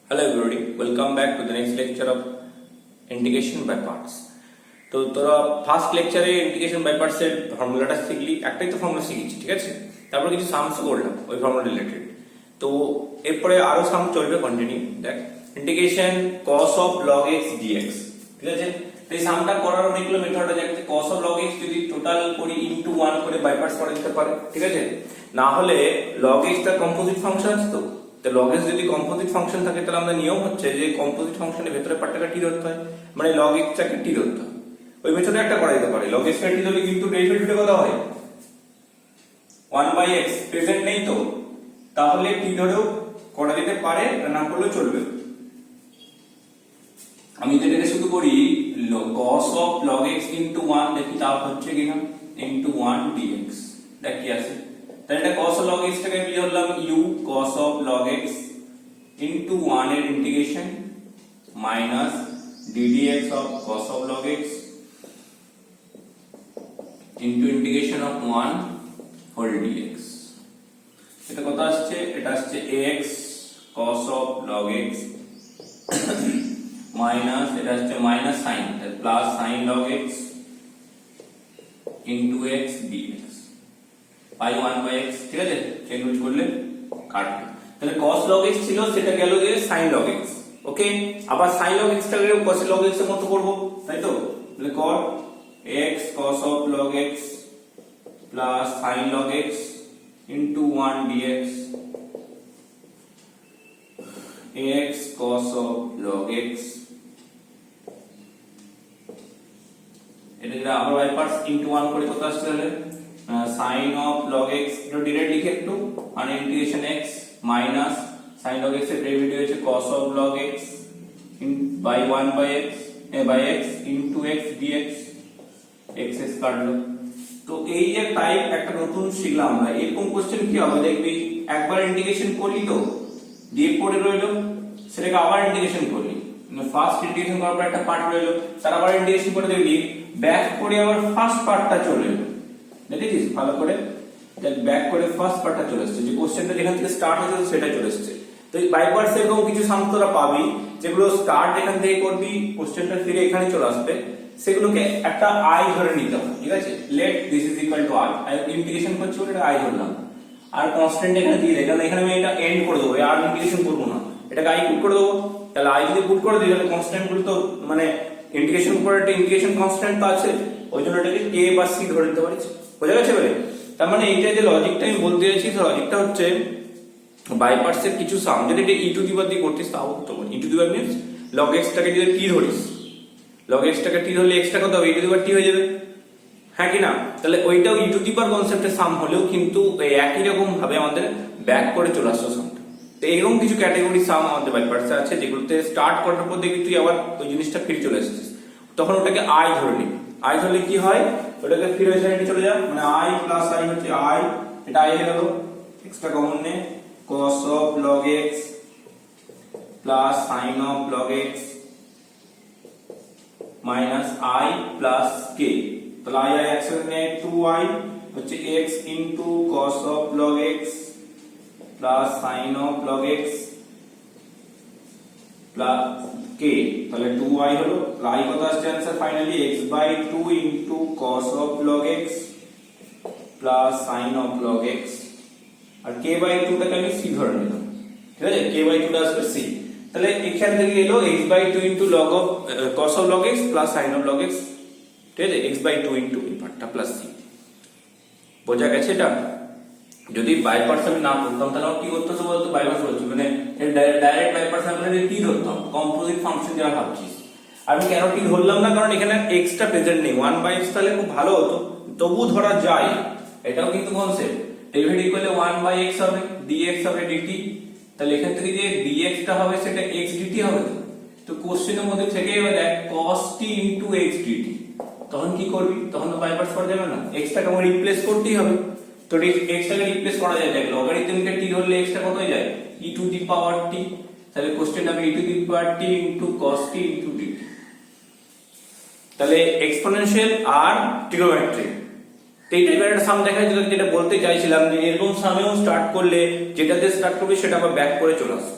Hello everybody, welcome back to the next lecture of integration by parts. তো তোরা first লেকচারে integration by parts এর ফর্মুলাটা শিখলি, একটাই তো ফর্মুলা শিখেছি, ঠিক আছে? তারপর কিছু সামস করলাম ওই ফর্মুলা রিলেটেড। তো এরপরে আরো সাম চলবে কন্টিনিউ। দেখ integration cos of log x dx, ঠিক আছে? তো এই সামটা করার অনেকগুলো মেথড আছে। একটা cos of log x যদি টোটাল করি ইনটু 1 করে বাই পার্টস করা যেতে পারে, ঠিক আছে? না হলে log x টা কম্পোজিট ফাংশন আছে তো log x যদি কম্পোজিট ফাংশন থাকে তাহলে আমাদের নিয়ম হচ্ছে যে কম্পোজিট ফাংশনের ভেতরে পার্টটাকে টি ধরতে হয়, মানে log x টাকে টি ধরতে হয়। ওই মেথডে একটা করা যেতে পারে। log x টা টি ধরলে কিন্তু ডেরিভেটিভটা কত হয় 1/x, প্রেজেন্ট নেই তো, তাহলে টি ধরেও করা যেতে পারে, না করলেও চলবে। আমি যেটাকে শুধু করি cos of log x into 1 দেখি তা হচ্ছে কিনা into 1 dx, দেখ কি আছে। তাহলে এটা cos of log x টাকে কি ধরলাম u cos of log x into 1 এর integration minus ddx of cos of log x into integration of 1 whole dx। এটা কত আসছে? এটা আসছে ax cos of log x minus এটা আসছে minus sine plus sign log x into x dx পাই 1/x, ঠিক আছে? চেঞ্জ করলে কাটবে। তাহলে cos log x ছিল, সেটা গেল যে sin log x। ওকে, আবার sin log x টাকে cos log x এর মতো করব, তাই তো? তাহলে cos x cos of log x plus sin log x into 1 dx ax cos of log x, এটা যেটা আবার বাই পার্টস into 1 করে কত আসছে? তাহলে sin of log x এটা ডিরেক্ট লিখে একটু, মানে integration x minus sin log x এর ডেরিভেটিভ হচ্ছে cos of log x by 1/x by x into x dx, x s কাটলো। তো এই যে টাইপ একটা নতুন শিখলাম আমরা। এরকম কোশ্চেন কি হবে দেখবি, একবার ইন্টিগ্রেশন করলি তো দিয়ে পড়ে রইলো, সেটাকে আবার ইন্টিগ্রেশন করলি, মানে ফার্স্ট ইন্টিগ্রেশন করার পর একটা পার্ট রইলো, তার আবার ইন্টিগ্রেশন করে দেখবি ব্যাক করে আবার ফার্স্ট পার্টটা চলে এলো। দেখেছিস ভালো করে? দেখ ব্যাক করে ফার্স্ট পার্টটা চলে এসেছে, যে কোশ্চেনটা যেখান থেকে স্টার্ট হয়েছে সেটা চলে এসেছে। তো এই বাই পার্টস এরকম কিছু সাম তোরা পাবি যেগুলো স্টার্ট এখান থেকে করবি, কোশ্চেনটা ফিরে এখানে চলে আসবে, সেগুলোকে একটা আই ধরে নিতে হবে, ঠিক আছে? Let this is equal to I, integration করছি বলে এটা আই ধরলাম, আর কনস্ট্যান্ট এখানে দিয়ে দেখ, এখানে আমি এটা এন্ড করে দেবো, আর ইন্টিগ্রেশন করবো না, এটাকে আই পুট করে দেবো। তাহলে আই যদি পুট করে দিই তাহলে কনস্ট্যান্ট গুলো তো মানে ইন্টিগ্রেশন করে একটা ইন্টিগ্রেশন কনস্ট্যান্ট তো আছে, ওই জন্য এটাকে কে বা সি ধরে নিতে পারি। বোঝা গেছে বলে? তার মানে এইটা যে লজিকটা আমি বলতে চাইছি, লজিকটা হচ্ছে বাই পার্টস এর কিছু সাম যদি এটা ই টু দি পাওয়ার দিয়ে করতিস তাও হতো। E to the power means log x টাকে যদি টি ধরিস, log x টাকে টি ধরলে x টা কত হবে? ই টু দি পাওয়ার টি হয়ে যাবে, হ্যাঁ কি না? তাহলে ওইটাও ই টু দি পাওয়ার কনসেপ্টের সাম হলেও কিন্তু একই রকম ভাবে আমাদের ব্যাক করে চলে আসছে সামটা। তো এরকম কিছু ক্যাটাগরি সাম আমাদের বাই পার্টসে আছে যেগুলোতে স্টার্ট করার পর দেখবি তুই আবার ওই জিনিসটা ফিরে চলে এসেছিস, তখন ওটাকে আই ধরে নিবি। আই ধরলে কি হয়, ওটাকে ফিরে ওই সাইডে চলে যায়, মানে আই প্লাস আই হচ্ছে আই, এটা আই হয়ে গেল, এক্সট্রা কমন নে cos of log x plus sin of log x minus i plus k, তাহলে i একসাথে নে 2i হচ্ছে x into cos of log x plus sin of log x plus k, তাহলে 2i হলো। i কত আসছে answer finally x/2 into cos of log x plus sin of log x, আর k/2 টাকে আমি c ধরে নিলাম, ঠিক আছে? k/2 টা আসবে c, তাহলে এখান থেকে এলো x/2 into log of cos of log x plus sin of log x, ঠিক আছে? x/2 into এই পার্টটা প্লাস c। বোঝা গেছে? এটা যদি বাই পার্টস আমি না করতাম তাহলে কি করতে হতো বলতো? বাই পার্টস বলছি মানে ডাইরেক্ট বাই পার্টস আমি কি ধরতাম? কম্পোজিট ফাংশন যা ভাবছিস। আমি কেন কি ধরলাম না? কারণ এখানে x টা প্রেজেন্ট নেই, 1/x তাহলে খুব ভালো হতো, তবু ধরা যায়, এটাও কিন্তু কনসেপ্ট। ডেরিভেটিভ করলে 1/x হবে, dx হবে dt, তাহলে এখান থেকে যে dx টা হবে সেটা x dt হবে। তো কোশ্চেনের মধ্যে থেকে এবার দেখ cos t into x dt, তখন কি করবি? তখন তো বাই পার্টস করা যাবে না, x টাকে আমাকে রিপ্লেস করতেই হবে। তো x টাকে রিপ্লেস করা যায়, দেখ লগারিদমকে t ধরলে x টা কত হয়ে যায়? e to the power t, তাহলে কোশ্চেন হবে e to the power t into cos t into dt, তাহলে এক্সপোনেনশিয়াল আর ট্রিগোনোমেট্রিক। তো এই টাইপের একটা সাম দেখা যায়, যেটা বলতে চাইছিলাম যে এরকম সামেও স্টার্ট করলে যেটাতে স্টার্ট করবে সেটা আবার ব্যাক করে চলে আসবে।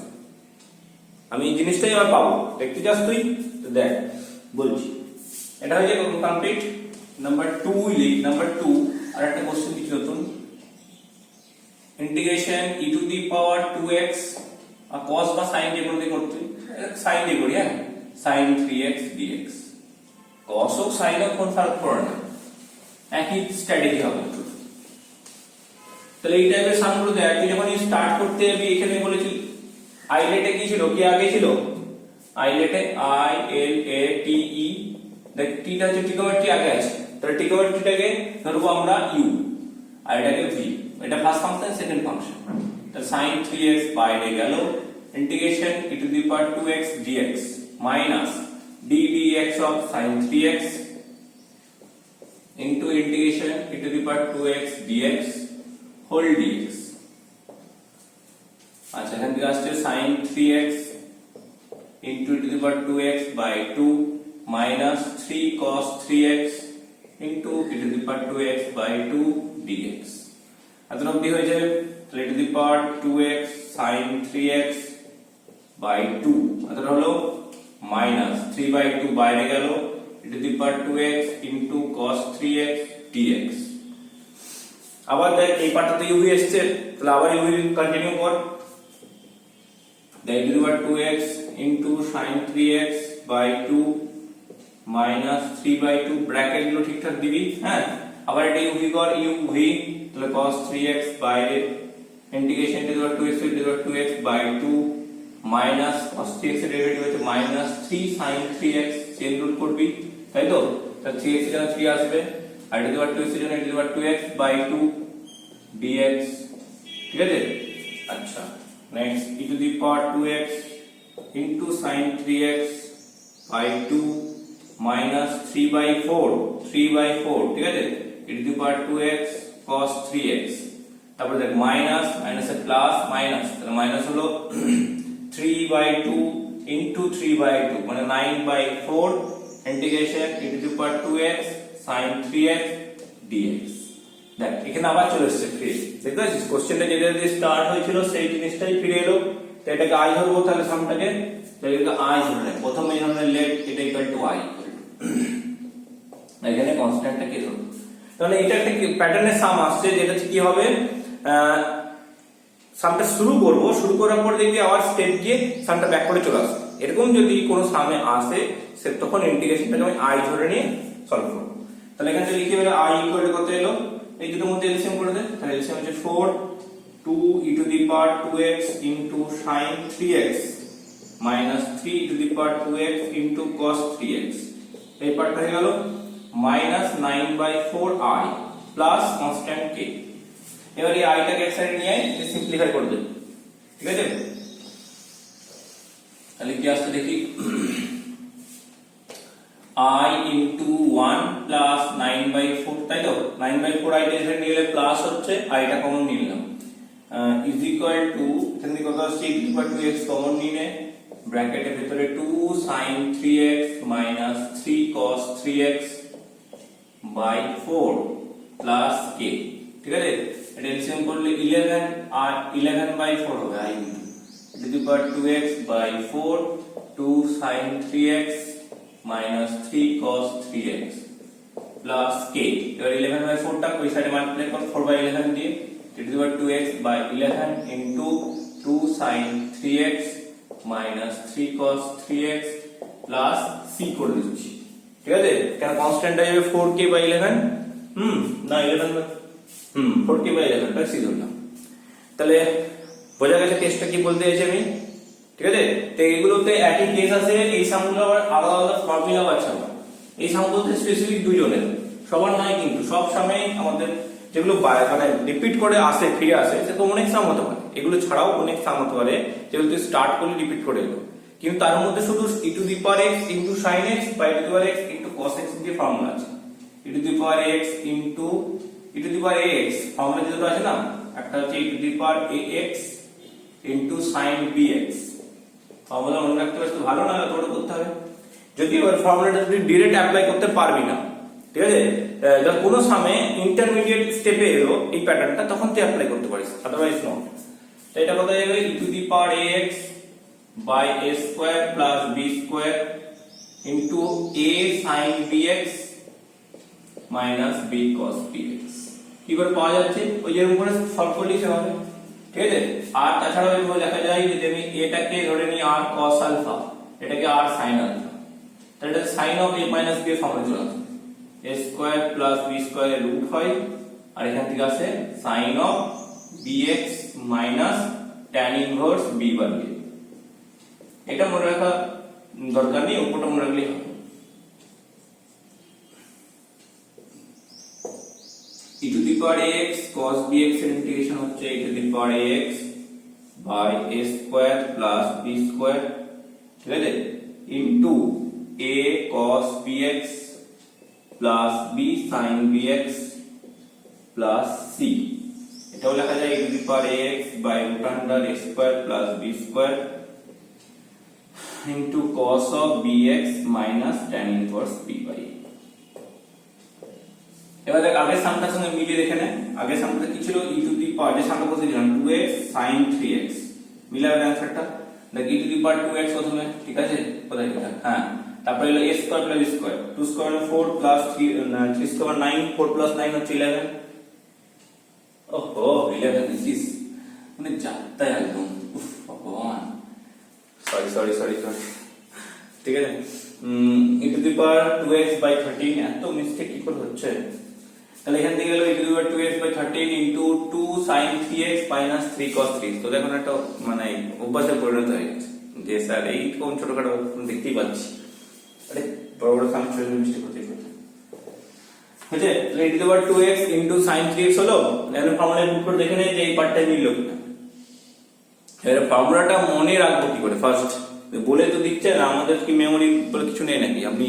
আমি এই জিনিসটাই আবার পাবো, দেখতে চাস তুই? তো দেখ বলছি, এটা হয়ে যাবে কমপ্লিট। নাম্বার 2 লিখ, নাম্বার 2 আর একটা কোশ্চেন দিচ্ছি নতুন, integration e to the power 2x আর cos বা sin যে কোনো দিয়ে করতে, sin দিয়ে করি, হ্যাঁ, sin 3x dx। cos হোক sin হোক কোন ফারাক পড়ে না, একই স্ট্র্যাটেজি হবে। তাহলে এই টাইপের সামগুলো দেখ, তুই যখন স্টার্ট করতে যাবি এখানে বলেছি আইলেটে কি ছিল, কি আগে ছিল আইলেটে I L A T E, দেখ টিটা হচ্ছে ট্রিগোনোমেট্রি আগে আছে, তাহলে ট্রিগোনোমেট্রিটাকে ধরবো আমরা u আর এটাকে v, এটা ফার্স্ট ফাংশন সেকেন্ড ফাংশন। তাহলে sin 3x বাইরে গেল, integration e to the power 2x dx minus d dx of sin 3x into integration e to the power 2x dx whole dx। আচ্ছা এখান থেকে আসছে sin 3x into e to the power 2x by 2 minus 3 cos 3x into e to the power 2x by 2 dx। এত অবধি হয়ে যাবে, তাহলে e to the power 2x sin 3x by 2 এত হলো minus 3 by 2 বাইরে গেল, e to the power 2x into cos 3x dx। আবার দেখ এই পার্টটাতে u এসেছে, তাহলে আবার u কন্টিনিউ কর, e to the power 2x into sin 3x by 2 minus 3 by 2 bracket গুলো ঠিকঠাক দিবি, হ্যাঁ। আবার এটা u কর, u v, তাহলে cos 3x বাইরে, integration to the power 2x to the power 2x by 2 minus cos 3x এর ডেরিভেটিভ হচ্ছে minus 3 sin 3x, change root করবি, তাই তো? তাহলে 3x এর জন্য 3 আসবে, আর e to the power 2x এর জন্য e to the power 2x by 2 dx, ঠিক আছে? আচ্ছা next e to the power 2x into sin 3x by 2 minus 3 by 4, 3 by 4, ঠিক আছে? e to the power 2x cos 3x, তারপর দেখ minus মাইনাসে প্লাস মাইনাস, তাহলে মাইনাস হলো 3 by 2 into 3 by 2 মানে 9 by 4 integration e to the power 2x sin 3x dx। দেখ এখানে আবার চলে এসেছে ফিরে, দেখতে পাচ্ছিস কোশ্চেনটা যেটা দিয়ে স্টার্ট হয়েছিল সেই জিনিসটাই ফিরে এলো। তো এটাকে i ধরবো, তাহলে সামটাকে তাহলে এটা i ধরে প্রথমে ধরনের লেট এটা ইকুয়াল টু i, এখানে কনস্ট্যান্টটা কি ধরবো, তাহলে এটা একটা প্যাটার্নের সাম আসছে, যেটা কি হবে সামটা শুরু করব, শুরু করার পর দেখবি আবার স্টেপ গিয়ে সামটা ব্যাক করে চলে আসবে। এরকম যদি কোনো সামে আসে সে তখন ইন্টিগ্রেশনটাকে আমি i ধরে নিয়ে সলভ করব। তাহলে এখানে লিখে বেরো i ইকুয়াল টু কত এলো, এই দুটোর মধ্যে এলসিএম করে দে, তাহলে এলসিএম হচ্ছে 4 2 e to the power 2x into sin 3x minus 3 e to the power 2x into cos 3x, এই পার্টটা হয়ে গেল minus 9 by 4i plus constant k। এবার এই i টাকে এক সাইডে নিয়ে সিম্পলিফাই করে দেব, ঠিক আছে? তাহলে কি আসছে দেখি, i into 1 plus 9 by 4, তাই তো? 9 by 4 i টা এখানে নিলে প্লাস হচ্ছে, i টা কমন নিয়ে নিলাম, is equal to এখান থেকে কত আসছে e to the power 2x common নিয়ে ব্র্যাকেটের ভিতরে 2 sin 3x minus 3 cos 3x by 4 plus k, ঠিক আছে? এটা এলসিএম করলে 11 আর 11 by 4 হবে i e to the power 2x by 4 2 sin 3x minus 3 cos 3x plus k। এবার 11 by 4 টা ওই সাইডে মাল্টিপ্লাই কর 4 by 11 দিয়ে, e to the power 2x by 11 into 2 sin 3x minus 3 cos 3x plus c করে দিচ্ছি, ঠিক আছে? কেন কনস্ট্যান্টটা যাবে 4k by 11, না 11 4k by 11 তাই c ধরলাম। তাহলে বোঝা গেছে টেস্টটা কি বলতে চাইছি আমি, ঠিক আছে? তো এগুলোতে একই কেস আছে, এই সামগুলো আবার আলাদা আলাদা ফর্মুলা আছে, এই সামগুলোতে স্পেসিফিক দুইজনের, সবার নয় কিন্তু সব সময় আমাদের যেগুলো মানে রিপিট করে আসে ফিরে আসে সে তো অনেক সাম হতে পারে, এগুলো ছাড়াও অনেক সাম হতে পারে যেগুলো তুই স্টার্ট করলে রিপিট করে এলো, কিন্তু তার মধ্যে শুধু e to the power x into sin x by e to the power x into cos x যে ফর্মুলা আছে, e to the power x into e to the power x formula যেটা আছে না, একটা হচ্ছে e to the power ax into sin bx, formula মনে রাখতে পারলে তো ভালো, না তোর করতে হবে। যদি ওই ফর্মুলাটা তুই ডাইরেক্ট অ্যাপ্লাই করতে পারবি না, ঠিক আছে? যখন কোনো সামে ইন্টারমিডিয়েট স্টেপে এলো এই প্যাটার্নটা তখন তুই অ্যাপ্লাই করতে পারিস, আদারওয়াইজ নট। তো এটা কথা যাবে e to the power ax by a square plus b square into a sin bx minus b cos bx। কি করে পাওয়া যাচ্ছে? ওই যে উপরে সলভ করলেই হবে, ঠিক আছে। আর তাছাড়াও এভাবে লেখা যায় যদি আমি এটাকে ধরে নিই r cos আলফা, এটাকে r sin আলফা, তাহলে এটা sin of a minus b এর ফর্মে চলে আসে, a square plus b square এর রুট হয়, আর এখান থেকে আসে sin of bx minus tan inverse b by a। এটা মনে রাখা দরকার নেই, উপরটা মনে রাখলেই হবে। e to the power ax cos bx এর ইন্টিগ্রেশন হচ্ছে e to the power ax by a square plus b square, ঠিক আছে, into a cos bx plus b sin bx plus c। এটাও লেখা যায় e to the power ax by root under a square plus b square into cos of bx minus tan inverse b by a। এবার দেখ আগের সামটার সঙ্গে মিলিয়ে দেখে নে, আগের সামটা কি ছিল, e to the power যে সামটা বসেছিলাম 2x sin 3x, মিলাবে অ্যানসারটা, দেখ e to the power 2x প্রথমে, ঠিক আছে, কোথায় এটা, হ্যাঁ, তারপরে হলো a square plus b square, 2 square 4 plus 3 square 9, 4 plus 9 হচ্ছে 11। ওহো 11 দিস মানে যাত্রা একদম, উফ ভগবান, সরি, ঠিক আছে। e to the power 2x by 13, এত মিস্টেক কি করে হচ্ছে? তাহলে এখান থেকে গেল e to the power 2x by 13 into 2 sin 3x minus 3 cos 3। তো দেখুন একটা মানে অভ্যাসে পরিণত হয়ে গেছে যে স্যার এই কোন ছোটখাটো দেখতেই পাচ্ছি, আরে বড় বড় সাম ছোট মিস্টেক হতে পারে, বুঝলে? তাহলে e to the power 2x into sin 3x হলো, এখন ফর্মুলা পুট করে দেখে নেই যে এই পার্টটা মিললো কিনা। এবারে ফর্মুলাটা মনে রাখবো কি করে? ফার্স্ট বলে তো দিচ্ছে না, আমাদের কি মেমোরি বলে কিছু নেই নাকি? আপনি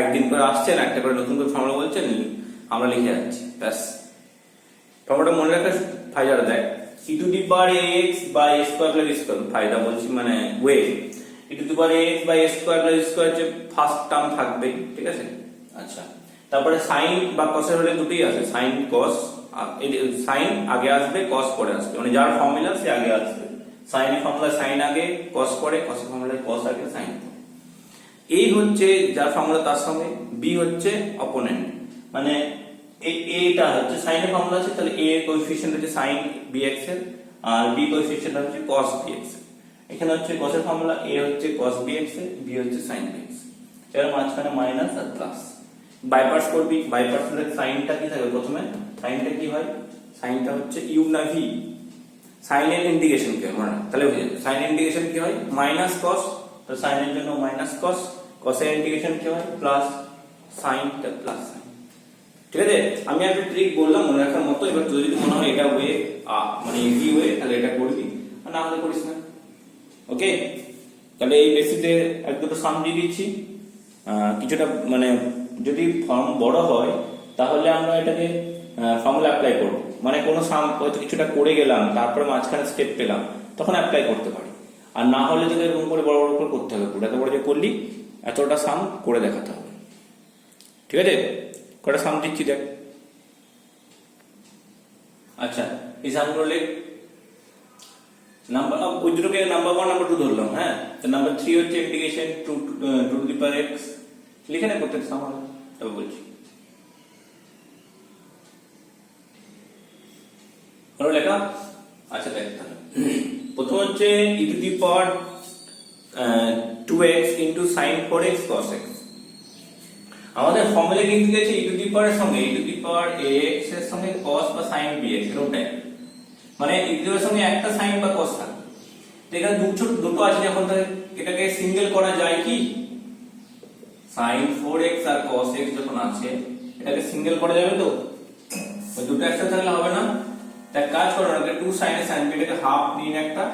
একদিন করে আসছেন, একটা করে নতুন করে ফর্মুলা বলছেন, আমরা লিখে যাচ্ছি, ব্যাস। ফর্মুলাটা মনে রাখার ফায়দাটা দেখ, e to the power ax by a square plus b square, ফায়দা বলছি মানে way, e to the power ax by a square plus b square হচ্ছে ফার্স্ট টার্ম থাকবে, ঠিক আছে। আচ্ছা, তারপরে sin বা cos এর হলে দুটোই আছে, sin cos, sin আগে আসবে cos পরে আসবে, মানে যার ফর্মুলা সে আগে আসবে, sin এর ফর্মুলা sin আগে cos পরে, cos এর ফর্মুলা cos আগে sin পরে। এই হচ্ছে যার ফর্মুলা তার সঙ্গে, b হচ্ছে অপোনেন্ট, মানে এটা হচ্ছে sin এর ফর্মুলা আছে, তাহলে a এর কোএফিশিয়েন্ট হচ্ছে sin bx এর, আর b কোএফিশিয়েন্ট হচ্ছে cos bx এর। এখানে হচ্ছে cos এর ফর্মুলা, a হচ্ছে cos bx এর, b হচ্ছে sin bx। এর মাঝখানে মাইনাস আর প্লাস, বাইপার্টস করবি, বাইপার্টস হলে সাইনটা কি থাকবে প্রথমে, সাইনটা কি হয়, সাইনটা হচ্ছে u না v, সাইন এর ইন্টিগ্রেশন কি হয় মানে, তাহলে হয়ে যাবে সাইন ইন্টিগ্রেশন কি হয় মাইনাস cos, তো সাইন এর জন্য মাইনাস cos, cos এর ইন্টিগ্রেশন কি হয় প্লাস সাইন টা প্লাস সাইন, ঠিক আছে। আমি একটা ট্রিক বললাম মনে রাখার মতো, এবার তুই যদি মনে হয় এটা ওয়ে মানে ইজি ওয়ে, তাহলে এটা করবি, আর না হলে করিস না, ওকে। তাহলে এই বেসিসে এক দুটো সাম দিয়ে দিচ্ছি, কিছুটা মানে যদি ফর্ম বড় হয় তাহলে আমরা এটাকে ফর্মুলা অ্যাপ্লাই করব, মানে কোনো সাম হয়তো কিছুটা করে গেলাম তারপরে মাঝখানে স্টেপ পেলাম তখন অ্যাপ্লাই করতে পারি, আর না হলে তোকে এরকম করে বড় বড় করে করতে হবে, এত বড় যে করলি এতটা সাম করে দেখাতে হবে, ঠিক আছে। কটা সাম দিচ্ছি দেখ। আচ্ছা, এই সামগুলো লেখ, নাম্বার ওই দুটোকে নাম্বার 1 নাম্বার 2 ধরলাম, হ্যাঁ। তো নাম্বার 3 হচ্ছে integration two to the power x, লিখে নে প্রত্যেক সাম, তবে বলছি হলো লেখা। আচ্ছা দেখ, প্রথম হচ্ছে e to the power 2x into sin 4x cos x। আমাদের ফর্মুলা কিন্তু গেছে e to the power এর সঙ্গে e to the power ax এর সঙ্গে cos বা sin bx এরকমটাই, মানে e to the power এর সঙ্গে একটা sin বা cos থাকে, তো এখানে দুটো আছে যখন, এটাকে সিঙ্গেল করা যায় কি, sin 4x আর cos x যখন আছে এটাকে সিঙ্গেল করা যাবে, তো ওই দুটো একসাথে থাকলে হবে না। তাই কাজ করো না, 2 sin a sin b, এটাকে হাফ নিন একটা,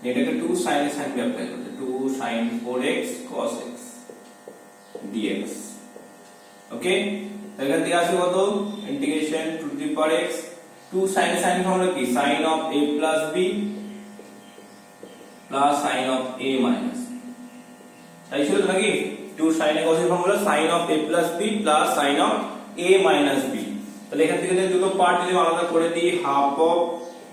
এটাকে 2 sin a sin b apply করতে, 2 sin 4x cos x dx, ওকে। এখান থেকে আসবে কত, integration two the power x, 2 sin a sin formula কি, sin of a plus b plus sin of a minus, তাই ছিল তো নাকি, 2 sin a cos এর formula sin of a plus b plus sin of a minus b। তাহলে এখান থেকে দুটো পার্ট যদি আলাদা করে দিই, half of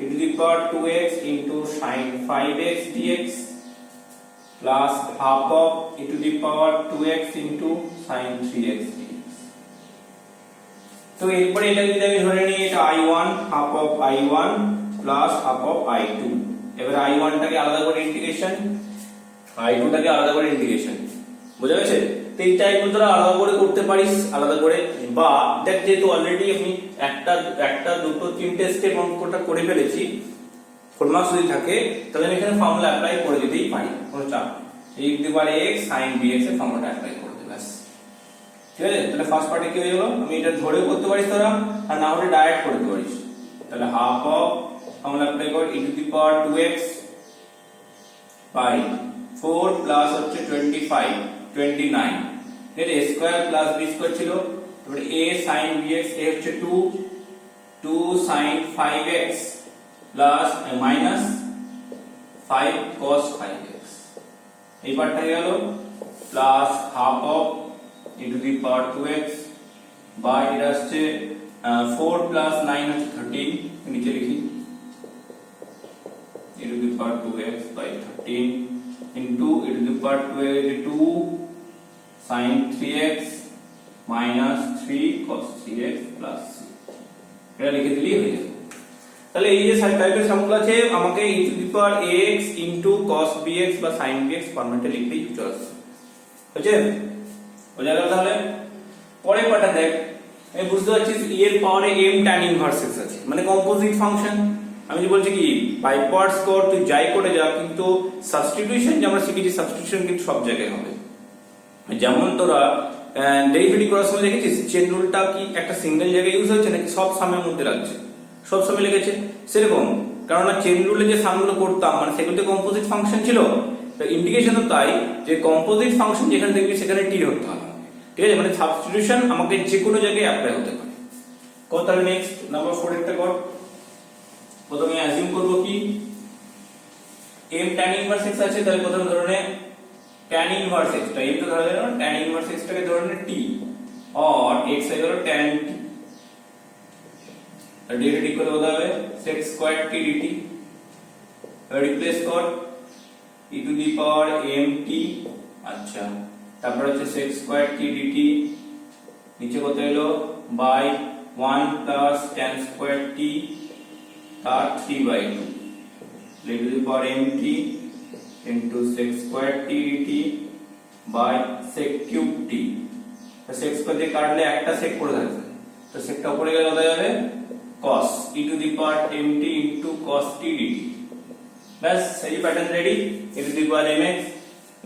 e to the power 2x into sin 5x dx plus half of e to the power 2x into sin 3x dx। তো এরপরে এটা যদি আমি ধরে নিই এটা i1 half of i1 plus half of i2, এবারে i1 টাকে আলাদা করে ইন্টিগ্রেশন, i2 টাকে আলাদা করে ইন্টিগ্রেশন, বুঝা গেছে? তো এই টাইপগুলো তোরা আলাদা করে করতে পারিস আলাদা করে, বা দেখ যেহেতু অলরেডি আমি একটা দুটো তিনটে স্টেপ অঙ্কটা করে ফেলেছি, 4 মার্কস যদি থাকে তাহলে আমি এখানে ফর্মুলা অ্যাপ্লাই করে দিতেই পারি, কোনো চাপ নেই। e to the power x sin bx এর ফর্মুলাটা অ্যাপ্লাই করে দে ব্যাস, ঠিক আছে? তাহলে ফার্স্ট পার্টে কি হয়ে গেল, আমি এটা ধরেও করতে পারিস তোরা, আর না হলে ডাইরেক্ট করে দিতে পারিস। তাহলে হাফ অফ ফর্মুলা অ্যাপ্লাই কর e to the power 2x by 4 plus হচ্ছে 25 29, এর a square plus b square ছিল, তারপরে a sin bx এ হচ্ছে 2 sin 5x plus minus 5 cos 5x, এই পার্টটা হয়ে গেল, plus half of e to the power 2x by এটা হচ্ছে 4 প্লাস 9 হচ্ছে 13, নিচে লিখি e to the power 2x by 13 into e to the power 2 sin 3x minus 3 cos 3x plus c, এটা লিখে দিলেই হয়ে যাবে। তাহলে এই যে টাইপের সমগুলো আছে আমাকে e to the power ax into cos bx বা sin bx ফরম্যাটে লিখতেই চলছে, বুঝছেন? বোঝা গেল? তাহলে পরের পার্টটা দেখ, আমি বুঝতে পারছিস e এর পাওয়ারে m tan ইনভার্স x আছে, মানে কম্পোজিট ফাংশন। আমি যে বলছি কি বাই পার্টস কর, তুই যাই করে যা, কিন্তু সাবস্টিটিউশন যে আমরা শিখেছি সাবস্টিটিউশন কিন্তু সব জায়গায় হবে। যেমন তোরা ডেরিভেটিভ করার সময় দেখেছিস চেন রুলটা কি একটা সিঙ্গেল জায়গায় ইউজ হচ্ছে নাকি সব সামের মধ্যে রাখছে, সব সময় লেগেছে সেরকম, কারণ চেন রুলে যে সামগুলো করতাম মানে সেগুলোতে কম্পোজিট ফাংশন ছিল, তো ইন্টিগ্রেশনও তাই, যে কম্পোজিট ফাংশন যেখানে দেখবি সেখানে টি ধরতে হবে, ঠিক আছে? মানে সাবস্টিটিউশন আমাকে যে কোনো জায়গায় অ্যাপ্লাই হতে পারে। কর তাহলে নেক্সট নাম্বার 4 একটা কর। প্রথমে অ্যাজিউম করব কি m tan ইনভার্স x আছে, তাহলে প্রথম ধরনের tan ইনভার্স x টা m তো ধরা যায় না, tan ইনভার্স x টাকে ধরনের t और x হয়ে গেল tan t, আর ডেরিভেটিভ করে বলা হবে sec square t dt, replace কর e to the power mt, আচ্ছা তারপর হচ্ছে sec স্কয়ার t dt, নিচে কত এলো by 1 plus tan square t তার 3/2 e to the power mt into sec square t dt by sec cube t, তো sec square দিয়ে কাটলে একটা sec পড়ে থাকবে, তো secটা উপরে গেলে হয়ে যাবে cos e to the power mt into cos t dt, বাস এই pattern ready. e to the power mx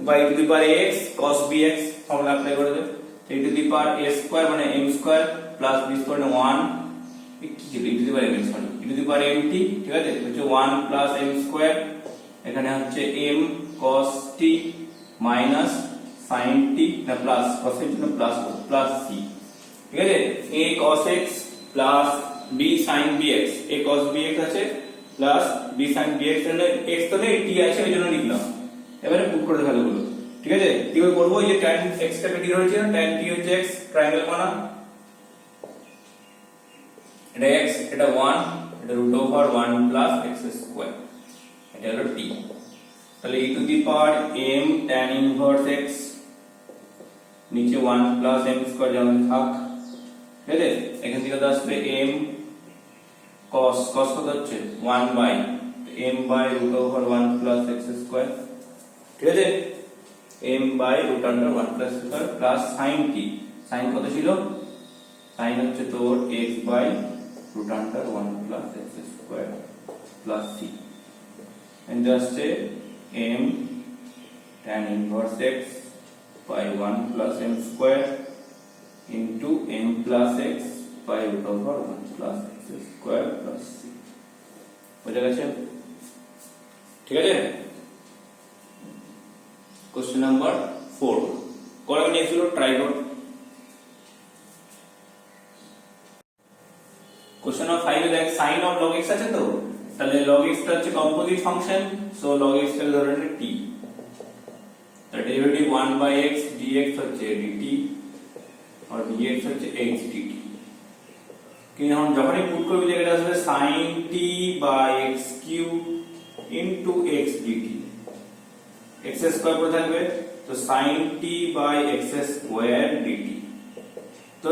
by e to the power ax cos bx formula apply করে দেব, e to the power a square মানে m square plus b square মানে 1, কি ছিল e to the power m sorry e to the power mt, ঠিক আছে? হচ্ছে 1 plus m square, এখানে হচ্ছে m cos t minus sin t না প্লাস cos এর জন্য প্লাস c, ঠিক আছে? a cos x plus b sin bx, a cos bx আছে প্লাস b sin bx, এর x তো নেই t আছে ওই জন্য লিখলাম, এবারে পুট করে ভালো হলো, ঠিক আছে? কি করে করব, এই যে tan x টাকে কি ধরেছি না, tan t হচ্ছে x ট্রায়াঙ্গেল বানা, এটা x এটা 1, এটা √1 প্লাস x স্কয়ার, এটা হলো t, তাহলে e to the power m tan inverse x নিচে 1 প্লাস m স্কয়ার যেমন থাক, ঠিক আছে? এখান থেকে আসবে m cos কত হচ্ছে 1 by m by √1 plus x square, ঠিক আছে? m by √1 plus square plus sin t, sin কত ছিল, sin হচ্ছে তোর x by √1 plus x square plus c, and আসছে m tan inverse x by 1 plus m square into m plus x by √1 plus x square plus c, বুঝা গেছে? ঠিক আছে? Question number 4 করে আমি নেক্সট গুলো ট্রাই করব। কোশ্চেন নাম্বার 5 এ দেখ sin of log x আছে, তো তাহলে log x টা হচ্ছে composite function, so log x এর ধরনের t, তার ডেরিভেটিভ 1 বাই x dx হচ্ছে dt আর dx হচ্ছে x dt, কিন্তু এখন যখনই পুট করব জায়গাটা আসবে sin t by x cube into x dt, x square পড়ে থাকবে, তো sin t by x square dt। তো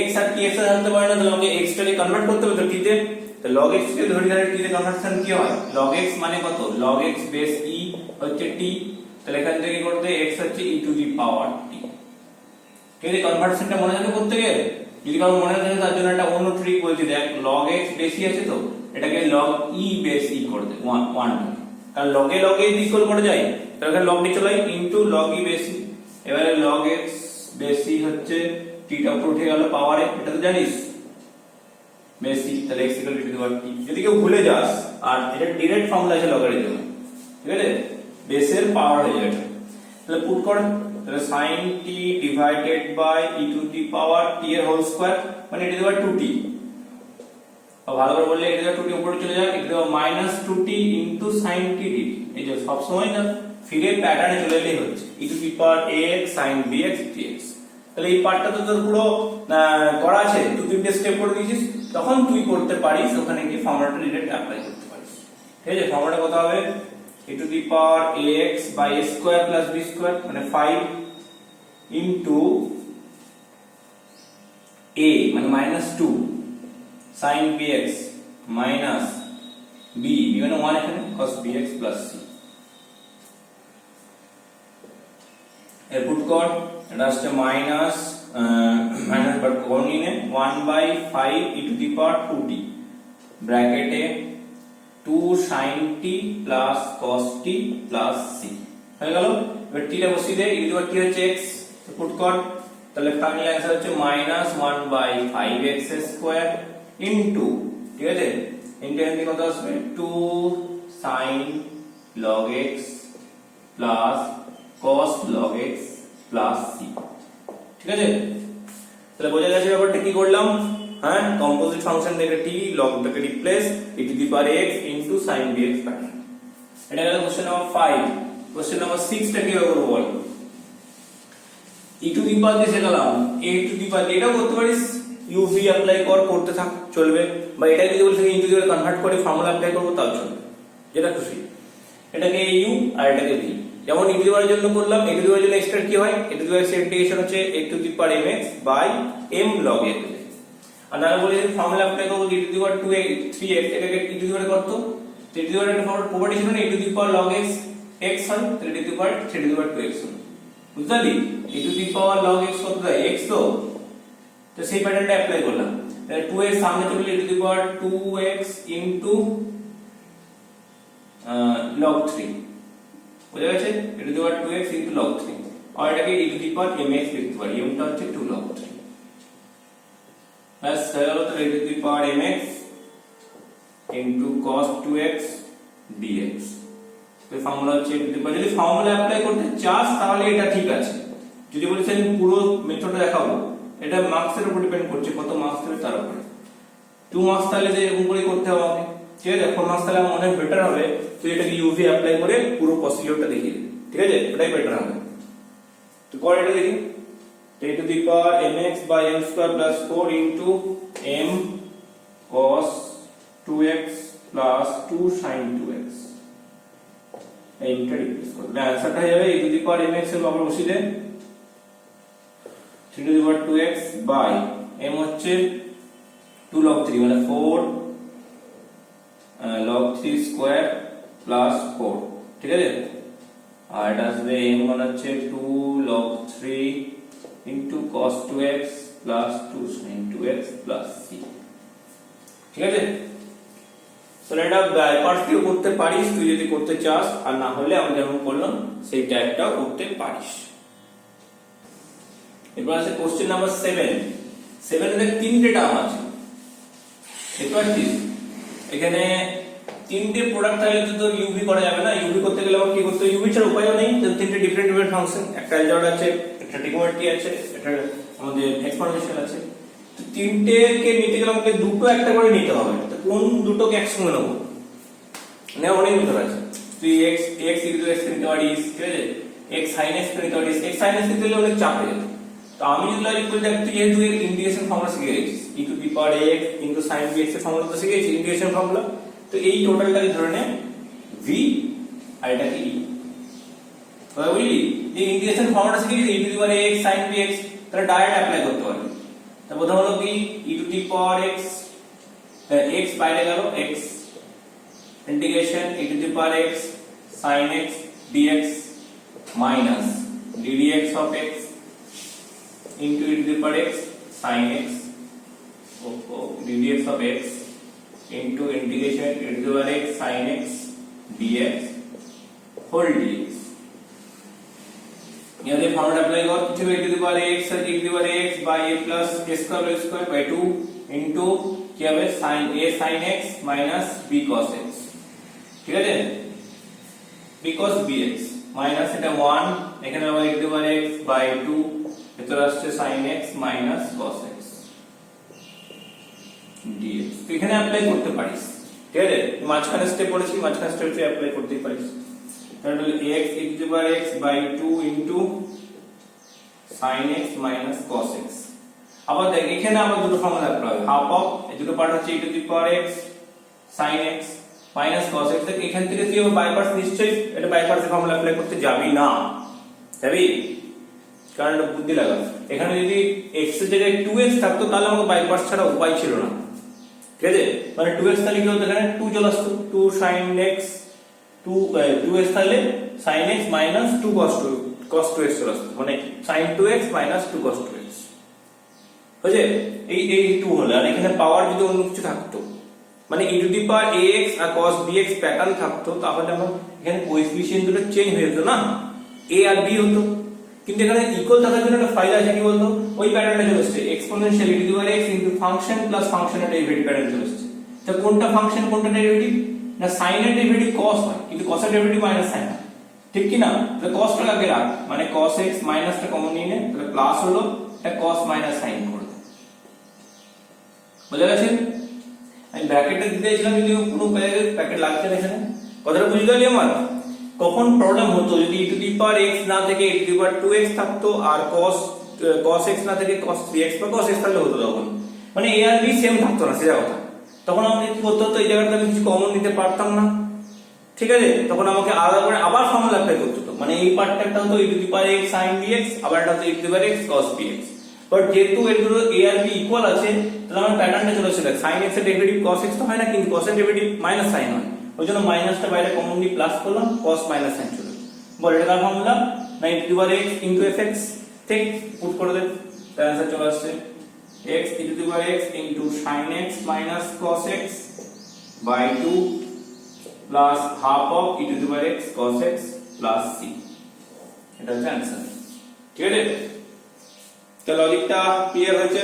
x আর t এর সাথে জানতে পারে না, তাহলে আমাকে x টাকে কনভার্ট করতে হবে তো t তে। তো log x কে ধরি ধরে t তে কনভার্সন কি হয়, log x মানে কত, log x বেস e হচ্ছে t, তাহলে এখান থেকে করতে x হচ্ছে e to the power t। ঠিক আছে, কনভার্সনটা মনে রাখতে করতে গেলে যদি কারো মনে রাখতে তার জন্য একটা অন্য ট্রিক বলছি, দেখ log x বেশি আছে তো এটাকে log e বেস e করে দে 1, কারণ log এ ইকুয়াল করে যায়, তাহলে এখানে log দিয়ে চলাই into log e base e। এবারে log x বেস e হচ্ছে t টা উপর উঠে গেল পাওয়ারে, এটা তো জানিস বেস e, তাহলে x ইকুয়াল টু t। যদি কেউ ভুলে যাস, আর এটা ডাইরেক্ট ফর্মুলা আছে লগারিদম, ঠিক আছে, বেসের পাওয়ার হয়ে যাবে, তাহলে পুট কর, তাহলে sin t divided by e to the power t এর হোল স্কয়ার মানে e to the power 2t, ভালো করে বললে e to the power 2t উপরে চলে যায়, e to the power minus 2t into sin t dt। এই যে সব সময় না ফিরে প্যাটার্নে চলে এলেই হচ্ছে e to the power ax sin bx dx। তাহলে এই পার্টটা তো তোর পুরো করা আছে, তুই তিনটে স্টেপ করে দিয়েছিস, তখন তুই করতে পারিস ওখানে কি ফর্মুলাটা ডাইরেক্ট অ্যাপ্লাই করতে পারিস। ঠিক আছে, ফর্মুলাটা কত হবে, e to the power ax by a square plus b square মানে 5 into a মানে minus 2 sin bx minus b মানে 1 এখানে cos bx plus c। এর পুট কর, এটা আসছে মাইনাস বাট কোন নিয়ে 1 by 5 e to the power 2t ব্র্যাকেটে 2 sin t plus cos t plus c হয়ে গেল। এবার t টা বসিয়ে দে, e to the power t হচ্ছে x, তো পুট কর, তাহলে ফাইনাল অ্যানসার হচ্ছে minus 1 by 5x square into, ঠিক আছে, ইনটু এখানে কত আসবে 2 sin log x plus cos log x plus c। ঠিক আছে, তাহলে বোঝা গেছে ব্যাপারটা কি করলাম, হ্যাঁ, কম্পোজিট ফাংশন থেকে t লগটাকে replace e to the power x into sin bx pattern. এটা গেল কোশ্চেন নাম্বার 5। কোশ্চেন নাম্বার 6 টা কি হবে বল, e টু দি পাওয়ার দিয়ে শেখালাম, a টু দি পাওয়ার এটাও করতে পারিস, uv অ্যাপ্লাই করতে থাক চলবে, বা এটা যদি বলছিস e to the power convert করে ফর্মুলা অ্যাপ্লাই করব তাও চলবে, যেটা খুশি। এটাকে u আর এটাকে v, যেমন e টু দি পাওয়ার জন্য করলাম, e টু দি পাওয়ার জন্য এক্সট্রা কি হয়, e to the power integration হচ্ছে a to the power mx by m log x। আর না বলে যদি ফর্মুলা অ্যাপ্লাই করব e to the power 3x এটাকে e টু দি পাওয়ার করতে, তো e টু দি পাওয়ার একটা প্রপার্টি ছিল না, e to the power log x x হয়, তাহলে e to the power 3 to the power 2x হয়, বুঝলি, e to the power log x কত হয় x, তো সেই প্যাটার্নটা অ্যাপ্লাই করলাম, তাহলে 2x সামনে চলে e to the power 2x into log 3, বুঝা গেছে, e to the power 2x into log 3, আর এটাকে e to the power mx লিখতে পারি, m টা হচ্ছে 2 log 3, বাস হয়ে গেল। তাহলে e to the power mx into cos 2x dx, তো ফর্মুলা হচ্ছে e টু দি পাওয়ার, যদি ফর্মুলা অ্যাপ্লাই করতে চাস তাহলে এটা ঠিক আছে, যদি বলিস আমি পুরো মেথডটা দেখাবো, এটা মার্কসের উপর ডিপেন্ড করছে, কত মার্কস দেবে তার উপরে, 2 মার্কস তাহলে যে এরকম করে করতে হবে আমাকে, ঠিক আছে, 4 মার্কস তাহলে আমার মনে হয় বেটার হবে তুই এটাকে ইউভি অ্যাপ্লাই করে পুরো প্রসিডিউরটা দেখিয়ে দে, ঠিক আছে, এটাই বেটার হবে। তো কর এটা দেখি, e to the power mx by m square plus 4 into m cos 2x plus 2 sin 2x, এইটা রিপ্লেস করলে आंसरটা হয়ে যাবে e to the power mx এর পাওয়ার বসিয়ে দে 3 to the power 2x by m হচ্ছে 2 log 3 মানে 4 log 3 স্কয়ার প্লাস 4, ঠিক আছে, আর এটা আসবে m মানে হচ্ছে 2 log 3 into cos 2x plus 2 sin 2x plus c, ঠিক আছে। তো এটা বাইপার্টস দিয়ে করতে পারিস তুই যদি করতে চাস, আর না হলে আমরা যেমন করলাম সেই টাইপটাও করতে পারিস। এবার আছে কোশ্চেন নাম্বার 7। 7 এর তিনটে টার্ম আছে, দেখতে পাচ্ছিস এখানে তিনটে প্রোডাক্ট থাকলে তো তোর ইউভি করা যাবে না, ইউভি করতে গেলে আবার কি করতে হবে, ইউভি ছাড়া উপায়ও নেই, তো তিনটে ডিফারেন্ট ডিফারেন্ট ফাংশন, একটা অ্যালজেব্রা আছে, একটা ট্রিগোনোমেট্রি আছে, একটা আমাদের এক্সপোনেনশিয়াল আছে, তো তিনটেকে নিতে গেলে আমাকে দুটো একটা করে নিতে হবে, তো কোন দুটোকে একসঙ্গে নেব, মানে অনেক মেথড আছে, তুই x x ইকুয়াল x নিতে পারিস, ঠিক আছে, x sin x নিতে পারিস, x sin x নিতে গেলে অনেক চাপ হয়ে যাবে, তো আমি যদি লজিক বলি দেখ তুই যেহেতু ইন্টিগ্রেশন ফর্মুলা শিখে গেছিস, e to the power x into sin bx এর ফর্মুলা তো শিখে গেছিস ইন্টিগ্রেশন ফর্মুলা, তো এই টোটালটাকে ধরে নে v আর এটাকে e, তাহলে বুঝলি এই ইন্টিগ্রেশন ফর্মুলা শিখে e to the power x sin bx তাহলে ডাইরেক্ট অ্যাপ্লাই করতে পারবি। তাহলে প্রথম হলো কি e to the power x x বাইরে গেল x integration e to the power x sin x dx minus ddx of x into e to the power x sin x ddx of x into integration e to the power x sin x dx whole dx। यहाँ से formula apply कर कुछ e to the power x e to the power x by a plus a square by 2 into क्या है sin a sin x minus b cos x ठीक है b cos bx minus এটা 1 এখানে আবার e to the power x by 2 এটা আসছে sin x minus cos x dx এখানে অ্যাপ্লাই করতে পারিস ঠিক আছে মাঝখানে স্টেপ বলেছি মাঝখানে স্টেপে অ্যাপ্লাই করতে পারিস তাহলে x e to the power x by 2 into sin x minus cos x আবার দেখ এখানে আবার দুটো ফর্মুলা অ্যাপ্লাই হবে হাফ অফ এই দুটো পার্ট হচ্ছে e to the power x sin x minus cos x দেখ এখান থেকে তুই বাই পার্টস নিশ্চয়ই এটা বাই পার্টস ফর্মুলা অ্যাপ্লাই করতে যাবি না যাবি কারণ এটা বুদ্ধি লাগা এখানে যদি x এর জায়গায় 2x থাকতো তাহলে আমাকে বাই পার্টস ছাড়া উপায় ছিল না ঠিক আছে মানে 2x তাহলে কি হতো এখানে 2 চলে আসতো 2 sin x 2x তাহলে sin x minus 2 cos 2x চলে আসতো মানে sin 2x minus 2 cos 2x বুঝে এই 2 হলো আর এখানে পাওয়ার যদি অন্য কিছু থাকতো মানে e to the power ax আর cos bx প্যাটার্ন থাকতো তাহলে আমরা এখানে কোএফিসিয়েন্ট দুটো চেঞ্জ হয়ে যেত না a আর b হতো কিন্তু এখানে ইকুয়াল থাকার জন্য একটা ফাইল আছে কি বলতো ওই প্যাটার্নটা চলে আসছে exponential e to the power x into function plus ফাংশনের ডেরিভেটিভ প্যাটার্ন চলে আসছে তো কোনটা ফাংশন কোনটা ডেরিভেটিভ না sin এর ডেরিভেটিভ cos হয় কিন্তু cos এর ডেরিভেটিভ মাইনাস sin হয় ঠিক কি না তাহলে cos টা আগে রাখ মানে cos x মাইনাস টা কমন নিয়ে নে তাহলে প্লাস হলো এটা cos মাইনাস sin করে দে বুঝা গেছে আমি ব্র্যাকেটে দিতে চাইছিলাম যদি কোনো ব্র্যাকেট লাগছে না এখানে কথাটা বুঝে গেলি আমার কখন প্রবলেম হতো যদি e to the power x না থেকে e to the power 2x থাকতো আর cos x না থেকে cos 3x বা cos x তাহলে হতো তখন মানে a আর b সেম থাকতো না সেটা কথা তখন আমাকে কি করতে হতো এই জায়গাটা আমি কিছু কমন নিতে পারতাম না ঠিক আছে তখন আমাকে আলাদা করে আবার ফর্মুলা অ্যাপ্লাই করতে হতো মানে এই পার্টটা একটা হতো e to the power x sin bx আবার একটা হতো e to the power x cos bx but যেহেতু এর দুটো a আর b ইকুয়াল আছে তাহলে আমার প্যাটার্নটা চলে আসছে sin x এর ডেরিভেটিভ cos x তো হয় না কিন্তু cos এর ডেরিভেটিভ মাইনাস sin হয় ওইজন্য মাইনাসটা বাইরে কমন নিয়ে প্লাস করলাম cos মাইনাস sin চলে বল এটা কার ফর্মুলা না e to the power x into fx ঠিক পুট করে দে তার आंसर চলে আসছে x e to the power x into sin x minus cos x by 2 plus half of e to the power x cos x plus c এটা হচ্ছে answer ঠিক আছে তো লজিকটা ক্লিয়ার হয়েছে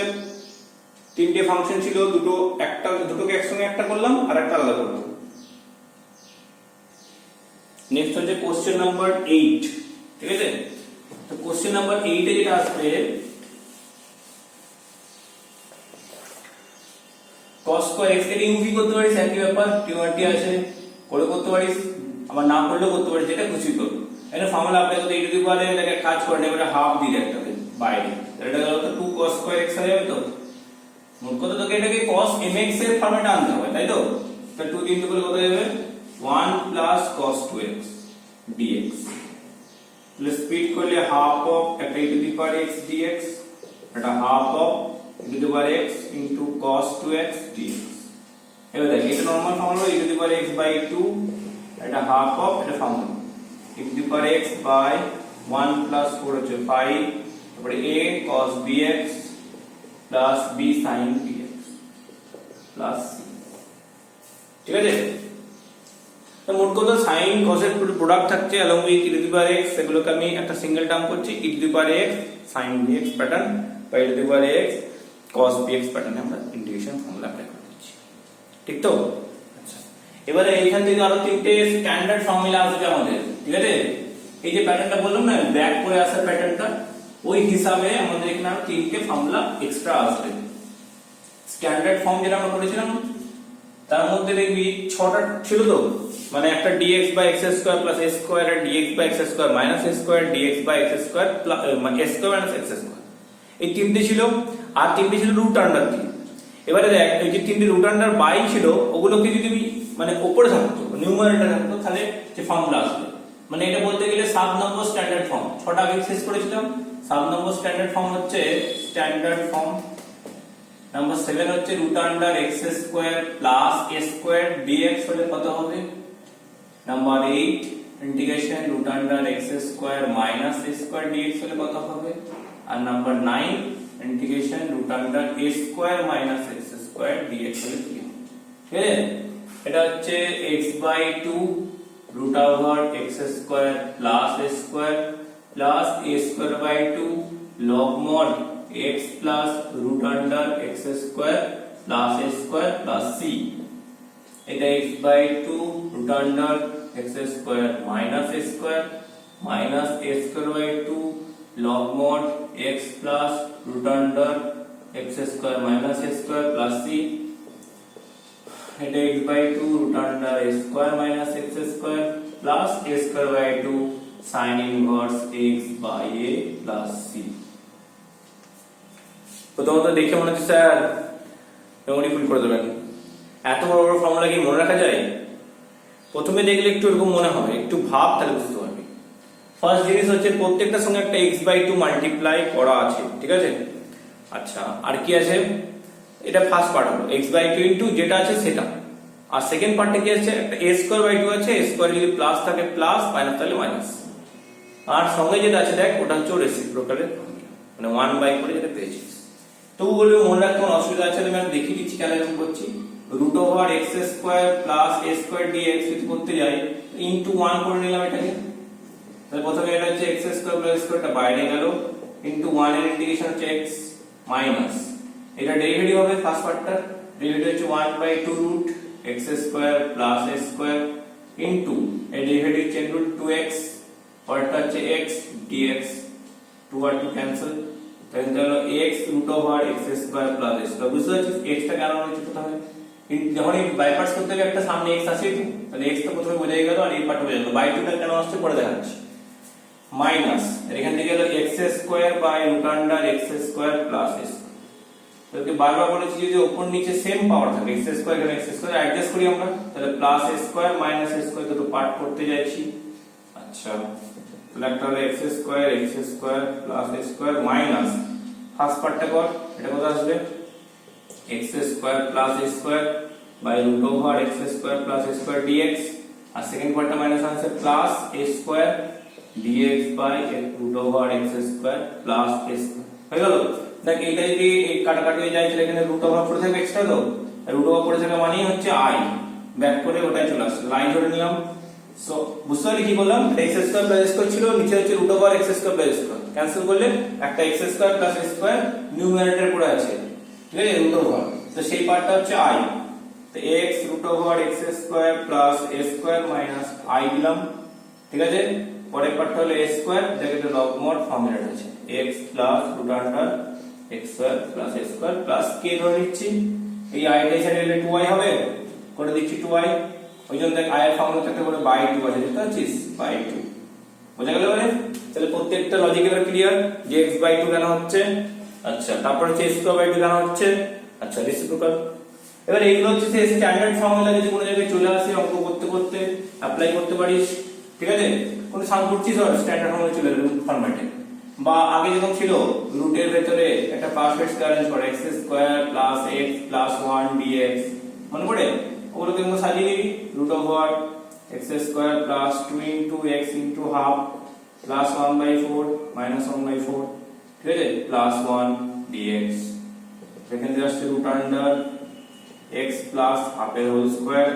তিনটে ফাংশন ছিল দুটোকে একসঙ্গে একটা করলাম আর একটা আলাদা করলাম নেক্সট হচ্ছে কোশ্চেন নাম্বার 8 ঠিক আছে তো কোশ্চেন নাম্বার 8 এ যেটা আসবে cos স্কয়ার x এর ইউভি করতে পারিস একই ব্যাপার টিওআরটি আছে করে করতে পারিস আবার না করলেও করতে পারিস যেটা খুশি কর এখানে ফর্মুলা অ্যাপ্লাই করতে e টু দি পাওয়ার এটাকে কাজ করে নেবে এটা হাফ দিয়ে একটাতে বাইরে এটা গেল তো 2 cos স্কয়ার x হয়ে যাবে তো মোট কথা তোকে এটাকে cos mx এর ফর্মেটে আনতে হবে তাই তো তো 2 3 করে কত যাবে 1 plus cos 2x dx তাহলে স্প্লিট করলে হাফ অফ একটা e to the power x dx এটা half of e to the power x into cos 2x dx এবার দেখ এটা normal formula e to the power x by 2 এটা half of এটা formula e to the power x by 1 plus 4 হচ্ছে 5 তারপরে a cos bx plus b sin bx plus c ঠিক আছে তো মোট কথা sin cos এর প্রোডাক্ট থাকছে along with e to the power x এগুলোকে আমি একটা সিঙ্গেল টার্ম করছি e to the power x sin bx pattern বা e to the power x cos bx প্যাটার্নে আমরা ইন্টিগ্রেশন ফর্মুলা অ্যাপ্লাই করে দিচ্ছি ঠিক তো আচ্ছা এবারে এইখান থেকে আরো তিনটে স্ট্যান্ডার্ড ফর্মুলা আসবে আমাদের ঠিক আছে এই যে প্যাটার্নটা বললাম না ব্যাক করে আসার প্যাটার্নটা ওই হিসাবে আমাদের এখানে আরো তিনটে ফর্মুলা এক্সট্রা আসবে স্ট্যান্ডার্ড ফর্ম যেটা আমরা করেছিলাম তার মধ্যে দেখবি 6টা ছিল তো মানে একটা dx by x square plus s square R dx by x square minus s square dx by x square plus s square minus x square এই তিনটে ছিল আর তিনটে ছিল রুট আন্ডার দিয়ে এবারে দেখ এই যে তিনটে রুট আন্ডার বাই ছিল ওগুলোকে যদি মানে উপরে থাকতো নিউমারেটর থাকতো তাহলে যে ফর্মুলা আসবে মানে এটা বলতে গেলে 7 নম্বর স্ট্যান্ডার্ড ফর্ম। 6টা আগে শেষ করেছিলাম। 7 নম্বর স্ট্যান্ডার্ড ফর্ম হচ্ছে স্ট্যান্ডার্ড ফর্ম। নাম্বার 7 হচ্ছে √(x² + a² dx হলে কত হবে? Number 8 integration √(x² - a² dx হলে কত হবে? আর number 9 integration √(a² - x² dx হলে কি হবে? ঠিক আছে, এটা হচ্ছে x/2 √(x² + a² log mod x plus √(x² + a² + c, এটা x/2 √(x² - a² a²/2 log mod x plus √(x² - a² + c, এটা x/2 √(a² - x² + a²/2 sin inverse x/a plus c। প্রথমত দেখে মনে হচ্ছে স্যার মেমোরি ফুল করে দেবেন, এত বড় বড় ফর্মুলা কি মনে রাখা যায়? প্রথমে দেখলে একটু এরকম মনে হবে, একটু ভাব তাহলে বুঝতে পারবি। ফার্স্ট জিনিস হচ্ছে প্রত্যেকটার সঙ্গে একটা x/2 মাল্টিপ্লাই করা আছে, ঠিক আছে? আচ্ছা, আর কি আছে? এটা ফার্স্ট পার্ট হলো x/2 ইনটু যেটা আছে সেটা। আর সেকেন্ড পার্টে কি আছে? একটা a²/2 আছে, a² যদি প্লাস থাকে প্লাস, মাইনাস তাহলে মাইনাস। আর সঙ্গে যেটা আছে দেখ, ওটা হচ্ছে রেসিপ্রোকালের মানে 1/, করে যেটা পেয়েছিস। তবু বলবে মনে রাখতে কোনো অসুবিধা আছে? আমি দেখিয়ে দিচ্ছি কেন এরকম করছি। √(x² + a² dx যদি করতে যাই ইনটু 1 করে নিলাম এটাকে। তাহলে প্রথমে এটা হচ্ছে x² + a² টা বাইরে গেল, ইনটু 1 এর ইন্টিগ্রেশন হচ্ছে x মাইনাস, এটা ডেরিভেটিভ হবে ফার্স্ট পার্টটা, ডেরিভেটিভ হচ্ছে 1/2 √(x² + a² ইনটু এর ডেরিভেটিভ হচ্ছে √2x, পরেরটা হচ্ছে x dx, 2 আর 2 ক্যান্সেল, তাহলে হলো x √(x² + a²। বুঝতে পারছিস x টা কেন হচ্ছে? প্রথমে যখন এই বাই পার্টস করতে গেলে একটা সামনে x আসে, তাহলে x তো প্রথমে বোঝা গেল, আর এই পার্ট বোঝা গেল। বাই 2 টা কেন আসছে পরে দেখাচ্ছি। মাইনাস এখান থেকে হলো x² √(x² + a²। তোকে বারবার বলেছি যদি উপর নিচে সেম পাওয়ার থাকে, x² এখানে x² অ্যাডজাস্ট করি আমরা, তাহলে প্লাস a² মাইনাস a² দুটো পার্ট করতে যাচ্ছি। আচ্ছা, তাহলে একটা হলো x² + a² মাইনাস ফার্স্ট পার্টটা কর, এটা কত আসবে? x² + a² √(x² + a² dx, আর সেকেন্ড পার্টটা মাইনাস আছে plus a² dx √(x² + a²। হয়ে গেল? দেখ এটা যদি এই কাটাকাটি হয়ে যায় তাহলে এখানে √(over) পড়ে থাকবে এক্সট্রা, তো √(over) পড়ে থাকা মানেই হচ্ছে i, ব্যাক করে ওটাই চলে আসছে, লাইন ধরে নিলাম। সো বুঝতে পারলি কি বললাম? x² + a² ছিল, নিচে হচ্ছে √(x² + a², ক্যান্সেল করলে একটা x² + a² নিউমারেটর পড়ে আছে, ঠিক আছে? √(over), তো সেই পার্টটা হচ্ছে i, তো x √(x² + a² - i দিলাম, ঠিক আছে? পরের পার্টটা হলো a², দেখো এটা লগ মড ফর্মুলাটা আছে x +√(x² + a² + k ধরে নিচ্ছি। এই i টা এসে গেলে 2i হবে, করে দিচ্ছি 2i। ওই জন্য দেখ i এর ফর্মুলা থেকে বলে /2 আছে, বুঝতে পারছিস? /2 বোঝা গেল? মানে তাহলে প্রত্যেকটা লজিক এবার ক্লিয়ার যে x/2 কেন হচ্ছে। আচ্ছা, তারপর হচ্ছে a²/2 কেন হচ্ছে। আচ্ছা, রেসিপ্রোকাল। এবার এইগুলো হচ্ছে সেই স্ট্যান্ডার্ড ফর্মুলা, যদি কোনো জায়গায় চলে আসে অঙ্ক করতে করতে অ্যাপ্লাই করতে পারিস, ঠিক আছে? কোনো সাম করছিস আর স্ট্যান্ডার্ড ফর্মুলা চলে এলো ফরম্যাটে, বা আগে যখন ছিল রুটের ভেতরে একটা পারফেক্ট অ্যারেঞ্জ করে x² + x + 1 dx, মনে পড়ে? ওগুলোকে আমরা সাজিয়ে নিবি, √(x² + 2 * x * ½ + 1/4 - 1/4, ঠিক আছে? +1 dx, সেখান থেকে আসছে √(x + ½ এর হোল স্কয়ার,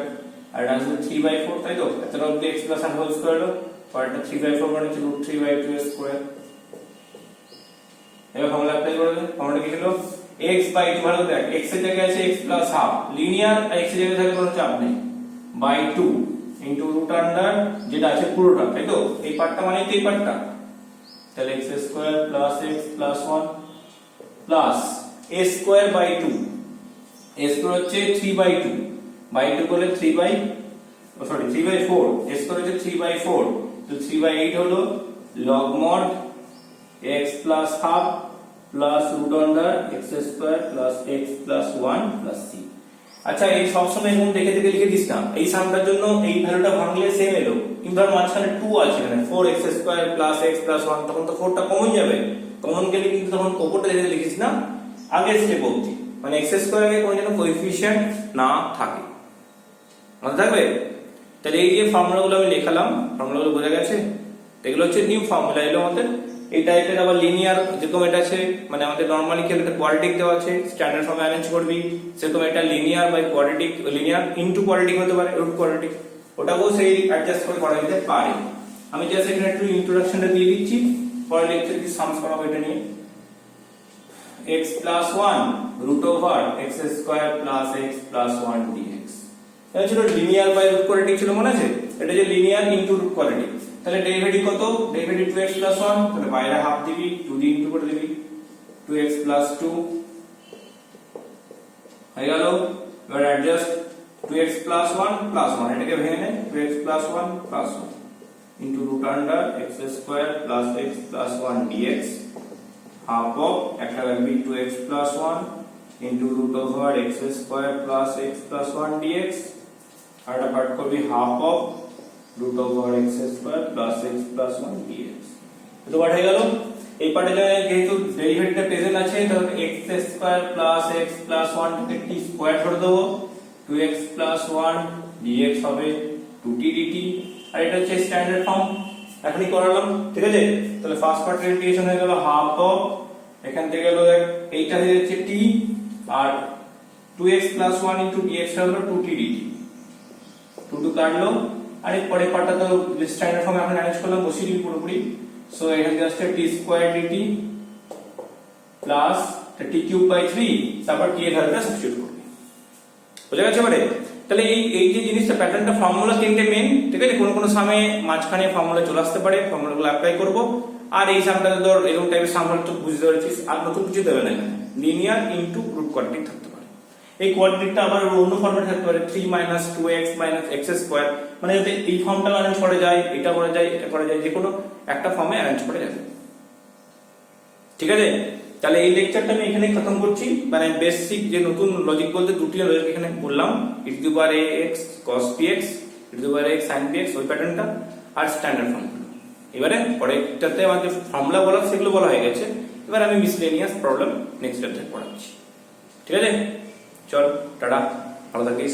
আর এটা আসছে 3/4, তাই তো? এতটা অবধি x + ½ হোল স্কয়ার হলো, পরেরটা 3/4 মানে হচ্ছে √3/2 এর স্কয়ার। এবার ফর্মুলা অ্যাপ্লাই করে দে। ফর্মুলা কি ছিল? x/2, ভালো দেখ, x এর জায়গায় আছে x + ½ লিনিয়ার, আর x এর জায়গায় থাকলে কোনো চাপ নেই, /2 ইনটু √, যেটা আছে পুরোটা, তাই তো? এই পার্টটা মানে এই পার্টটা, তাহলে x² + x + 1 plus a²/2, a² হচ্ছে 3/2, /2 করলে 3/4, a² হচ্ছে 3/4, তো 3/8 হলো log mod x + ½ plus √(x² + x + 1 + c। আচ্ছা এই সবসময় এরকম দেখে দেখে লিখে দিস না, এই সামটার জন্য এই ভ্যালুটা ভাঙলে সেম এলো, কিন্তু আর মাঝখানে 2 আছে এখানে 4x square plus x plus 1, তখন তো 4টা কমন যাবে, কমন গেলে কিন্তু তখন ওপরটা দেখে লিখিস না, আগের স্টেপ অবধি, মানে x স্কয়ার এর কোনো যেন কোএফিসিয়েন্ট না থাকে, মনে থাকবে। তাহলে এই যে ফর্মুলাগুলো আমি লেখালাম, ফর্মুলাগুলো বোঝা গেছে, এগুলো হচ্ছে নিউ ফর্মুলা এলো আমাদের। এই টাইপের আবার লিনিয়ার যেরকম এটা আছে, মানে আমাদের নরমালি কেউ একটা কোয়াড্রেটিক দেওয়া আছে, স্ট্যান্ডার্ড ফর্মে অ্যারেঞ্জ করবি, সেরকম এটা linear by quadratic, linear into quadratic হতে পারে, রুট কোয়াড্রেটিক, ওটাকেও সেই অ্যাডজাস্ট করে করা যেতে পারে। আমি জাস্ট এখানে একটু ইন্ট্রোডাকশনটা দিয়ে দিচ্ছি, পরে লেকচারে কি সামস করাবো এটা নিয়ে। x plus 1 root over x square plus x plus 1 dx, এটা ছিল লিনিয়ার বাই রুট কোয়াড্রেটিক ছিল, মনে আছে? এটা যে লিনিয়ার ইনটু রুট কোয়াড্রেটিক, তাহলে ডেরিভেটিভ কত? ডেরিভেটিভ 2x plus 1, তাহলে বাইরে হাফ দিবি, 2 দিয়ে ইনটু করে দিবি, 2x plus 2 হয়ে গেল। এবার অ্যাডজাস্ট 2x plus 1 plus 1, এটাকে ভেঙে নে, 2x plus 1 plus 1 into root under x square plus x plus 1 dx, half of একটা রাখবি 2x plus 1 into root over x square plus x plus 1 dx, আর এটা part করবি half of root over x square plus x plus 1 dx। তো পাঠ হয়ে গেল। এই পার্টে যেহেতু ডেরিভেটিভটা প্রেজেন্ট আছে, তাহলে x square plus x plus 1 কে t স্কয়ার করে দেবো, 2x plus 1 dx হবে 2t dt, আর এটা হচ্ছে স্ট্যান্ডার্ড ফর্ম, এখনই করালাম, ঠিক আছে? তাহলে ফার্স্ট পার্টের ইন্টিগ্রেশন হয়ে গেল হাফ অফ, এখান থেকে গেল এইটা হয়ে যাচ্ছে t, আর 2x plus 1 into dx হলো 2t dt, 2 কাটলো, আর এর পরের পার্টটা তো স্ট্যান্ডার্ড ফর্মে আমরা অ্যারেঞ্জ করলাম, বসিয়ে দিই পুরোপুরি। সো এখানে just t square dt plus t cube by 3, তারপর t এর ভ্যালুটা সাবস্টিটিউট করবে, বুঝা গেছে? মানে তাহলে এই যে জিনিসটা প্যাটার্নটা, ফর্মুলা তিনটে মেন, ঠিক আছে? কোনো সময় মাঝখানে ফর্মুলা চলে আসতে পারে, ফর্মুলাগুলো অ্যাপ্লাই করব। আর এই সামটাতে ধর এরকম টাইপের সামগুলো তো বুঝতে পারছিস, আর নতুন কিছু দেবে না, এখানে লিনিয়ার ইনটু রুট কোয়াড্রেটিক থাকতে পারে। এই কোয়াড্রেটিকটা আবার অন্য ফর্মে থাকতে পারে, 3 - 2x - x স্কয়ার, মানে যাতে এই ফর্মটা অ্যারেঞ্জ করা যায়, এটা করা যায়, এটা করা যায়, যে কোনো একটা ফর্মে অ্যারেঞ্জ করা যাবে, ঠিক আছে? তাহলে এই লেকচারটা আমি এখানে খতম করছি, মানে বেসিক যে নতুন লজিক বলতে দুটি লজিক এখানে বললাম, e⁴ax cos px, e⁴ax sin px, ওই প্যাটার্নটা, আর স্ট্যান্ডার্ড ফর্মুলা। এবারে পরেরটাতে আমাদের ফর্মুলা বলা সেগুলো বলা হয়ে গেছে, এবার আমি মিসলেনিয়াস প্রবলেম নেক্সট লেকচারে পড়াচ্ছি, ঠিক আছে? চল টাটা, ভালো থাকিস।